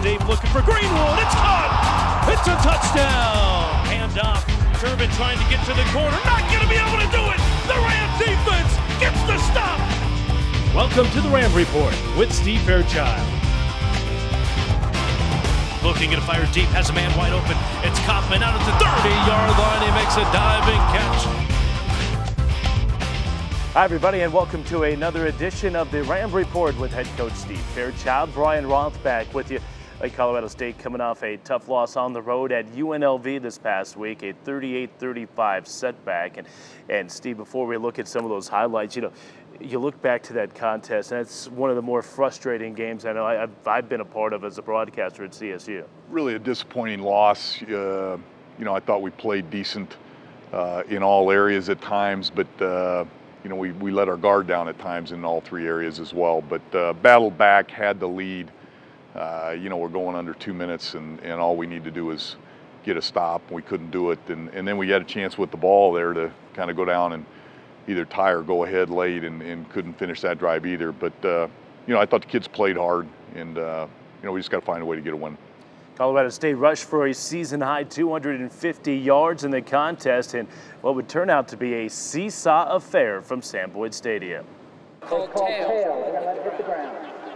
Dave looking for Greenwood. It's caught. It's a touchdown. Hand off. Turbin trying to get to the corner. Not going to be able to do it. The Ram defense gets the stop. Welcome to the Ram Report with Steve Fairchild. Looking at a fire deep, has a man wide open. It's Kaufman out at the 30-yard line. He makes a diving catch. Hi, everybody, and welcome to another edition of the Ram Report with head coach Steve Fairchild. Brian Roth back with you. Colorado State coming off a tough loss on the road at UNLV this past week, a 38-35 setback. And Steve, before we look at some of those highlights, you look back to that contest, and it's one of the more frustrating games I know I've been a part of as a broadcaster at CSU. Really a disappointing loss. I thought we played decent in all areas at times, but we let our guard down at times in all three areas as well. But battled back, had the lead. We're going under 2 minutes, and all we need to do is get a stop. We couldn't do it, and then we had a chance with the ball there to kind of go down and either tie or go ahead late, and couldn't finish that drive either. But I thought the kids played hard, and we just got to find a way to get a win. Colorado State rushed for a season-high 250 yards in the contest in what would turn out to be a seesaw affair from Sam Boyd Stadium. Called tails.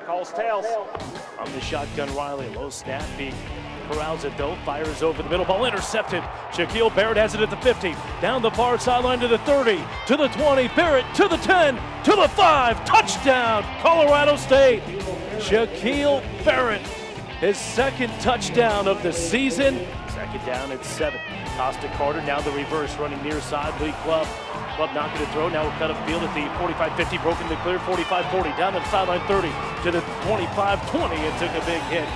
Calls tails. From the shotgun, Riley, low snap. He corrals it though, fires over the middle, ball intercepted. Shaquille Barrett has it at the 50, down the far sideline to the 30, to the 20, Barrett to the 10, to the 5, touchdown, Colorado State. Shaquille Barrett, his second touchdown of the season. Second down at 7. Costa Carter, now the reverse, running near side, lead club. Club not going to throw, now we'll cut upfield at the 45-50, broken to clear, 45-40, down to the sideline 30, to the 25-20, it took a big hit.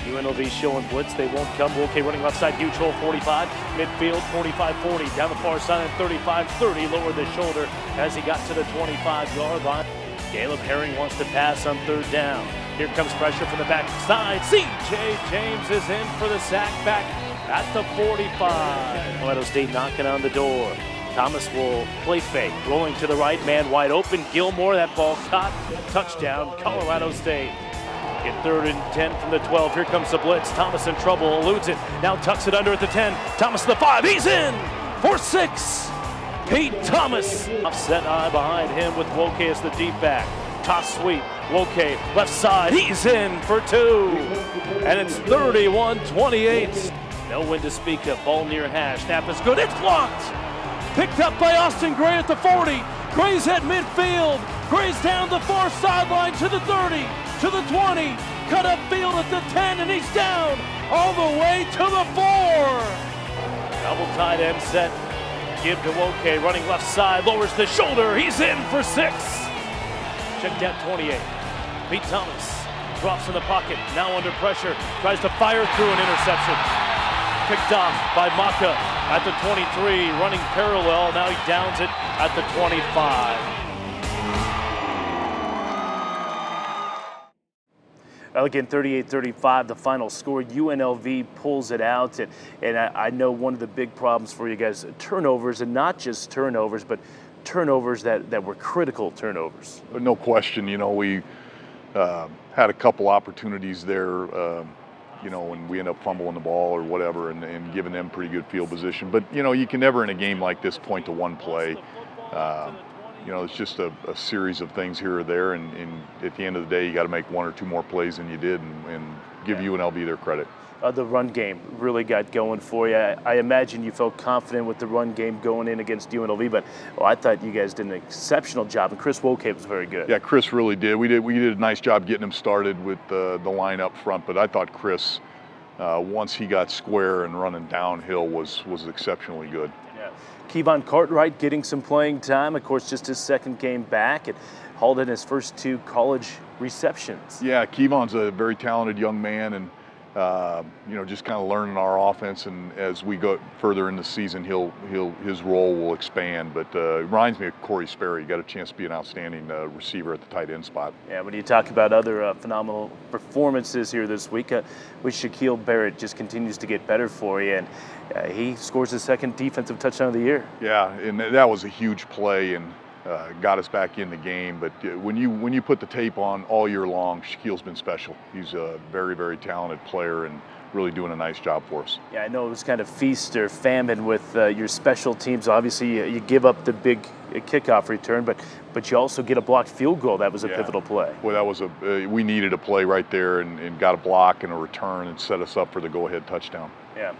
UNLV showing blitz, they won't come. Nwoke running left side, huge hole, 45, midfield, 45-40, down the far side, 35-30, lowered the shoulder as he got to the 25-yard line. Caleb Herring wants to pass on third down. Here comes pressure from the back side. C.J. James is in for the sack back at the 45. Colorado State knocking on the door. Thomas will play fake, rolling to the right, man wide open. Gilmore, that ball caught, touchdown, Colorado State. In 3rd and 10 from the 12, here comes the blitz. Thomas in trouble, eludes it, now tucks it under at the 10. Thomas the 5, he's in for 6. Pete Thomas, offset eye behind him with Nwoke as the deep back. Toss sweep, Nwoke left side, he's in for 2. And it's 31-28. No wind to speak of, ball near hash, snap is good, it's blocked. Picked up by Austin Gray at the 40. Gray's at midfield. Gray's down the far sideline to the 30, to the 20. Cut up field at the 10, and he's down all the way to the 4. Double tight end set. Give to Nwoke, running left side, lowers the shoulder. He's in for 6. Check that 28. Pete Thomas drops in the pocket, now under pressure. Tries to fire through an interception. Picked off by Mychal at the 23, running parallel. Now he downs it at the 25. Well, again, 38-35, the final score. UNLV pulls it out. And I know one of the big problems for you guys, turnovers, and not just turnovers, but turnovers that were critical turnovers. No question. We had a couple opportunities there. And we end up fumbling the ball or whatever and giving them pretty good field position. But, you can never in a game like this point to one play. It's just a series of things here or there. And at the end of the day, you got to make 1 or 2 more plays than you did and give UNLV their credit. The run game really got going for you. I imagine you felt confident with the run game going in against UNLV, but I thought you guys did an exceptional job, and Chris Nwoke was very good. Yeah, Chris really did. We did a nice job getting him started with the line up front, but I thought Chris, once he got square and running downhill, was exceptionally good. Yeah. Kevon Cartwright getting some playing time, of course, just his second game back, and hauled in his first 2 college receptions. Yeah, Kevon's a very talented young man, and just kind of learning our offense, and as we go further in the season, his role will expand. But it reminds me of Corey Sperry. He got a chance to be an outstanding receiver at the tight end spot. Yeah, when you talk about other phenomenal performances here this week, with Shaquille Barrett just continues to get better for you, and he scores his second defensive touchdown of the year. Yeah, and that was a huge play, and got us back in the game. But when you put the tape on all year long, Shaquille's been special. He's a very, very talented player and really doing a nice job for us. Yeah, I know it was kind of feast or famine with your special teams. Obviously, you give up the big kickoff return, but you also get a blocked field goal. That was a pivotal play. Well, that was we needed a play right there and got a block and a return and set us up for the go-ahead touchdown. Yeah.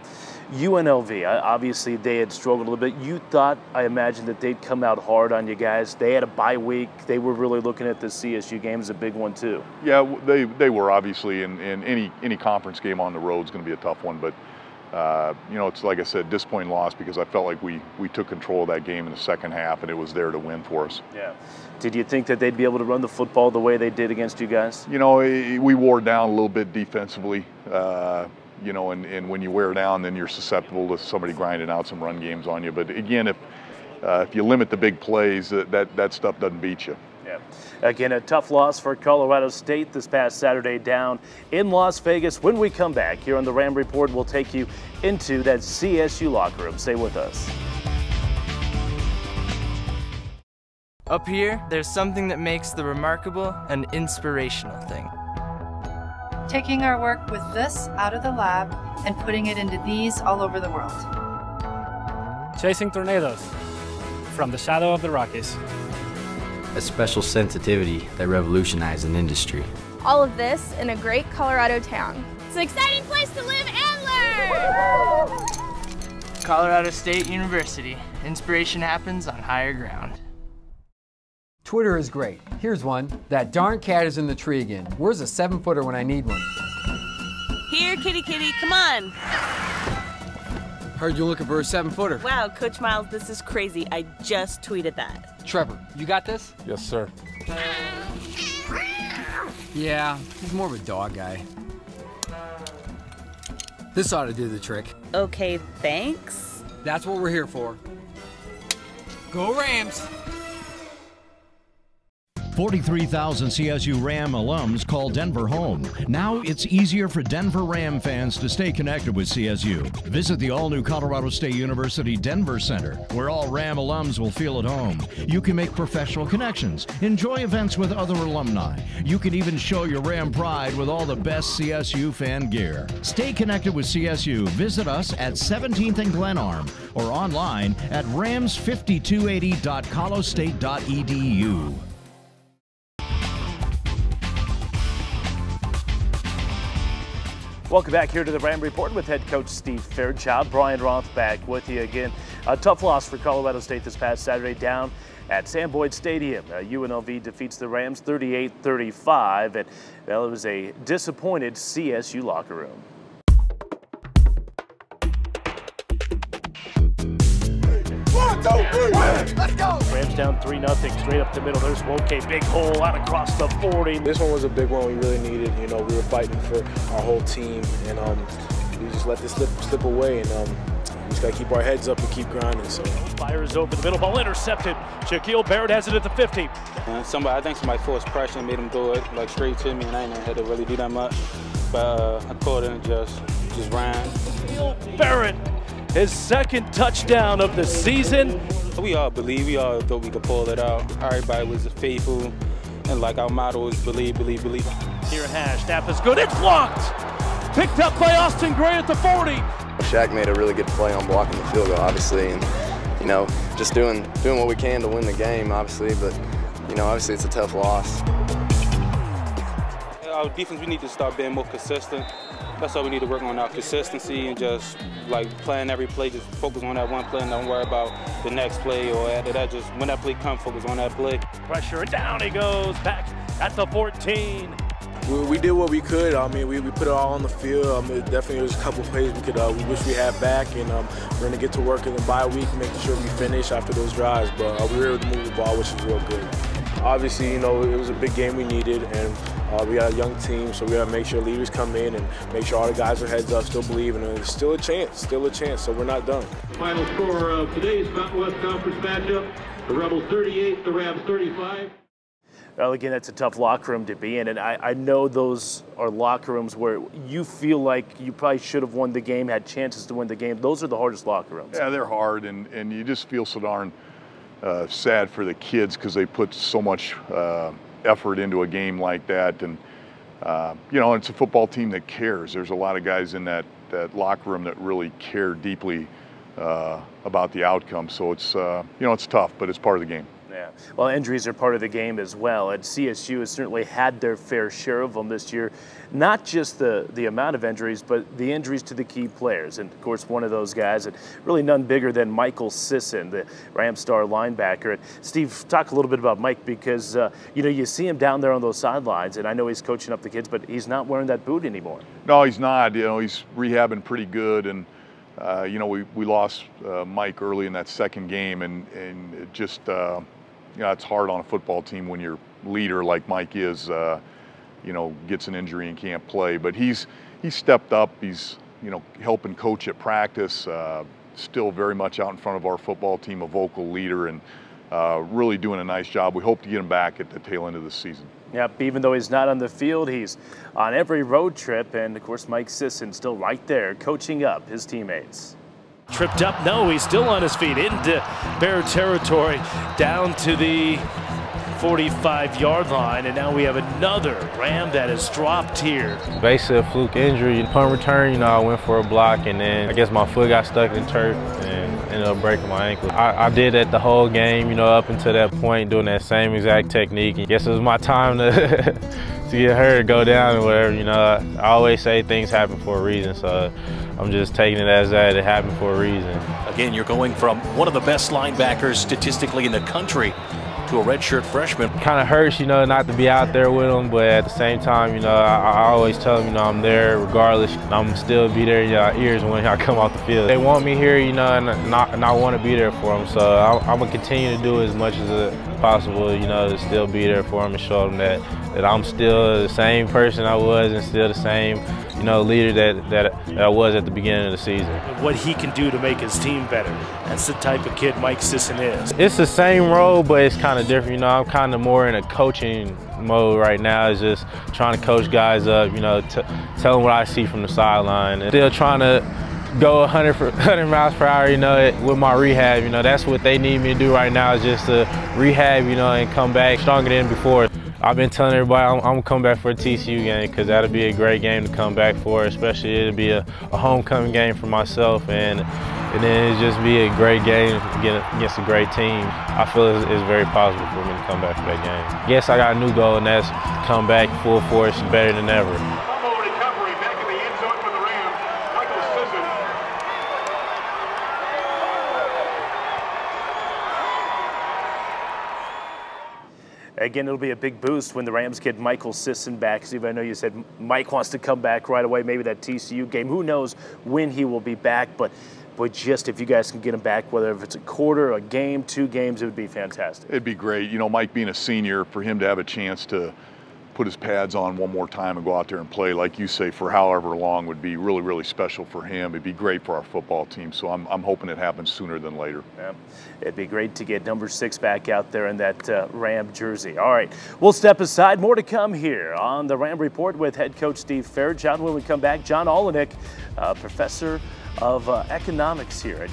UNLV, obviously they had struggled a little bit. You thought, I imagine, that they'd come out hard on you guys. They had a bye week. They were really looking at the CSU game as a big one too. Yeah, they were obviously, and any conference game on the road is going to be a tough one. But you know, it's like I said, disappointing loss because I felt like we took control of that game in the second half and it was there to win for us. Yeah. Did you think that they'd be able to run the football the way they did against you guys? You know, we wore down a little bit defensively. You know, and when you wear down, then you're susceptible to somebody grinding out some run games on you. But again, if you limit the big plays, that stuff doesn't beat you. Yeah. Again, a tough loss for Colorado State this past Saturday down in Las Vegas. When we come back here on the Ram Report, we'll take you into that CSU locker room. Stay with us. Up here, there's something that makes the remarkable an inspirational thing. Taking our work with this out of the lab and putting it into these all over the world. Chasing tornadoes from the shadow of the Rockies. A special sensitivity that revolutionized an industry. All of this in a great Colorado town. It's an exciting place to live and learn! Colorado State University. Inspiration happens on higher ground. Twitter is great. Here's one. That darn cat is in the tree again. Where's a 7-footer when I need one? Here, kitty, come on. Heard you're looking for a 7-footer. Wow, Coach Miles, this is crazy. I just tweeted that. Trevor, you got this? Yes, sir. Yeah, he's more of a dog guy. This ought to do the trick. Okay, thanks. That's what we're here for. Go Rams! 43,000 CSU Ram alums call Denver home. Now it's easier for Denver Ram fans to stay connected with CSU. Visit the all-new Colorado State University Denver Center, where all Ram alums will feel at home. You can make professional connections, enjoy events with other alumni. You can even show your Ram pride with all the best CSU fan gear. Stay connected with CSU. Visit us at 17th and Glenarm or online at rams5280.colostate.edu. Welcome back here to the Ram Report with head coach Steve Fairchild. Brian Roth back with you again. A tough loss for Colorado State this past Saturday down at Sam Boyd Stadium. UNLV defeats the Rams 38-35, and well, it was a disappointed CSU locker room. Let's go! Rams down 3-0, straight up the middle. There's Nwoke, big hole out across the 40. This one was a big one we really needed. You know, we were fighting for our whole team, and we just let this slip away, and we just got to keep our heads up and keep grinding. So fires over the middle, ball intercepted. Shaquille Barrett has it at the 50. I think somebody forced pressure and made him do it like straight to me, and I ain't had to really do that much. But I caught it and just ran. Shaquille Barrett, his second touchdown of the season. We all believe, we all thought we could pull it out. Everybody was faithful, and like our motto is believe, believe, believe. Here hash, snap is good, it's blocked! Picked up by Austin Gray at the 40. Shaq made a really good play on blocking the field goal, obviously, and you know, just doing what we can to win the game, obviously, but you know, obviously it's a tough loss. Our defense, we need to start being more consistent. That's all we need to work on, our consistency, and just like playing every play, just focus on that one play and don't worry about the next play, or after that, just when that play comes, focus on that play. Pressure, and down he goes, back at the 14. We did what we could. I mean, we put it all on the field. Definitely was a couple plays we wish we had back, and we're going to get to work in the bye week, making sure we finish after those drives, but we were able to move the ball, which is real good. Obviously, you know, it was a big game we needed, and we got a young team, so we got to make sure leaders come in and make sure all the guys are heads up, still believing, and there's still a chance, so we're not done. The final score of today's Mountain West Conference matchup, the Rebels 38, the Rams 35. Well, again, that's a tough locker room to be in, and I know those are locker rooms where you feel like you probably should have won the game, had chances to win the game. Those are the hardest locker rooms. Yeah, they're hard, and you just feel so darn sad for the kids because they put so much effort into a game like that. And, you know, it's a football team that cares. There's a lot of guys in that locker room that really care deeply about the outcome. So it's, you know, it's tough, but it's part of the game. Yeah, well, injuries are part of the game as well, and CSU has certainly had their fair share of them this year. Not just the amount of injuries, but the injuries to the key players. And, of course, one of those guys, and really none bigger than Mychal Sisson, the Ram star linebacker. And Steve, talk a little bit about Mike because, you know, you see him down there on those sidelines, and I know he's coaching up the kids, but he's not wearing that boot anymore. No, he's not. You know, he's rehabbing pretty good, and you know, we lost Mike early in that second game, and it just, you know, it's hard on a football team when your leader, like Mike is, you know, gets an injury and can't play. But he's stepped up. He's, you know, helping coach at practice. Still very much out in front of our football team, a vocal leader, and really doing a nice job. We hope to get him back at the tail end of the season. Yep, even though he's not on the field, he's on every road trip, and of course Mike Sisson still right there coaching up his teammates. Tripped up, no, he's still on his feet into Bear territory, down to the 45-yard line, and now we have another Ram that has dropped here. Basically a fluke injury. Punt return, you know, I went for a block, and then I guess my foot got stuck in turf and ended up breaking my ankle. I did that the whole game, you know, up until that point, doing that same exact technique. I guess it was my time to to get hurt, go down or whatever, you know. I always say things happen for a reason, so I'm just taking it as that it happened for a reason. Again, you're going from one of the best linebackers statistically in the country to a redshirt freshman. Kind of hurts, you know, not to be out there with them, but at the same time, you know, I always tell them, you know, I'm there regardless. I'm still be there in your ears when I come off the field. They want me here, you know, and I want to be there for them. So I'm going to continue to do as much as possible, you know, to still be there for them and show them that I'm still the same person I was and still the same, you know, leader that I was at the beginning of the season. What he can do to make his team better. That's the type of kid Mike Sisson is. It's the same role, but it's kind of different. You know, I'm kind of more in a coaching mode right now. It's just trying to coach guys up, you know, tell them what I see from the sideline. And still trying to go 100 miles per hour, you know, with my rehab. You know, that's what they need me to do right now is just to rehab, you know, and come back stronger than before. I've been telling everybody I'm going to come back for a TCU game because that'll be a great game to come back for, especially it'll be a homecoming game for myself, and then it'll just be a great game against a great team. I feel it's very possible for me to come back for that game. Yes, I got a new goal, and that's to come back full force better than ever. Recovery back in the end zone for the Rams. Mychal Sisson. Again, it'll be a big boost when the Rams get Mychal Sisson back. Steve, I know you said Mike wants to come back right away, maybe that TCU game. Who knows when he will be back, but just if you guys can get him back, whether if it's a quarter, a game, 2 games, it would be fantastic. It'd be great. You know, Mike being a senior, for him to have a chance to put his pads on one more time and go out there and play, like you say, for however long would be really, really special for him. It'd be great for our football team, so I'm hoping it happens sooner than later. Yeah. It'd be great to get number 6 back out there in that Ram jersey. All right, we'll step aside. More to come here on the Ram Report with head coach Steve Fairchild. When we come back, John Olienyk, professor of economics here at